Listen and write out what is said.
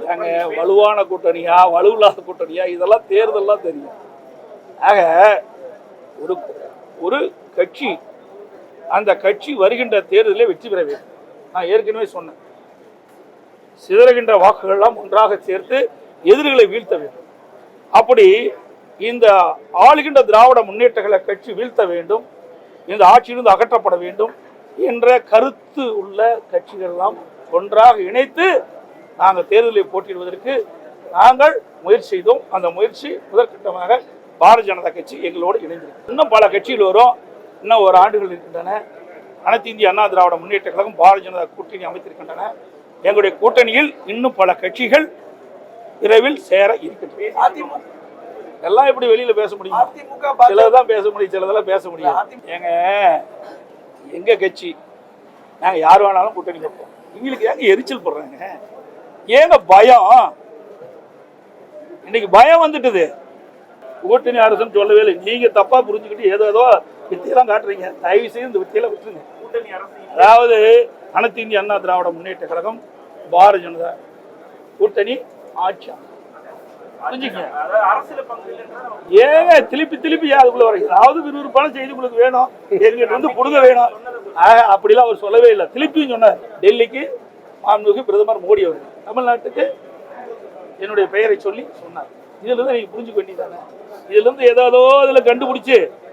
நாங்க வலுவான கூட்டணியா வலுவில்லாத கூட்டணியா இதெல்லாம் தேர்தல்லாம் தெரியும். ஆக ஒரு ஒரு கட்சி அந்த கட்சி வருகின்ற தேர்தலில் வெற்றி பெற வேண்டும். நான் ஏற்கனவே சொன்னேன், சிதறுகின்ற வாக்குகள்லாம் ஒன்றாக சேர்த்து எதிரிகளை வீழ்த்த வேண்டும். அப்படி இந்த ஆளுகின்ற திராவிட முன்னேற்ற கழக கட்சி வீழ்த்த வேண்டும், இந்த ஆட்சியிலிருந்து அகற்றப்பட வேண்டும் என்ற கருத்து உள்ள கட்சிகள் எல்லாம் ஒன்றாக இணைத்து நாங்கள் தேர்தலில் போட்டியிடுவதற்கு நாங்கள் முயற்சி செய்தோம். அந்த முயற்சி முதற்கட்டமாக பாரதிய ஜனதா கட்சி எங்களோடு இணைந்திருக்கு. இன்னும் பல கட்சிகள் வரும், இன்னும் ஒரு ஆண்டுகள் இருக்கின்றன. அனைத்து இந்திய அண்ணா திராவிட முன்னேற்ற கழகம் பாரதிய ஜனதா கூட்டணி அமைத்திருக்கின்றன. எங்களுடைய கூட்டணியில் இன்னும் பல கட்சிகள் விரைவில் சேர இருக்கின்றன. எல்லாம் எப்படி வெளியில பேச முடியும்? சிலதான் பேச முடியும், சிலதெல்லாம் பேச முடியும். எங்க கட்சி நாங்க யார் வேணாலும் கூட்டணி வைப்போம். எங்களுக்கு ஏங்க எரிச்சல் போடுறாங்க? ஏங்க பயம்? இன்னைக்கு பயம் வந்துட்டுது. கூட்டணி அரசுன்னு சொல்லவே இல்லை. நீங்க தப்பா புரிஞ்சுக்கிட்டு ஏதோ வித்தியெல்லாம் காட்டுறீங்க. தயவு செய்து இந்த வித்தியெல்லாம் விட்டுருங்க. அதாவது அனைத்து இந்திய அண்ணா திராவிட முன்னேற்ற கழகம் பாரதிய ஜனதா கூட்டணி ஆட்சி. ஏங்க திருப்பி அதுக்குள்ள வர ஏதாவது விறுவிறுப்பான செய்தி உங்களுக்கு வேணும், எங்கிட்ட வந்து புடுங்க வேணும். அப்படிலாம் அவர் சொல்லவே இல்லை. திருப்பியும் சொன்னார், டெல்லிக்கு மாண்புமிகு பிரதமர் மோடி அவர் தமிழ்நாட்டுக்கு என்னுடைய பெயரை சொல்லி சொன்னார். இதுல இருந்து நீங்க புரிஞ்சுக்க வேண்டியதானே? இதுல இருந்து ஏதாவது இதுல கண்டுபிடிச்சு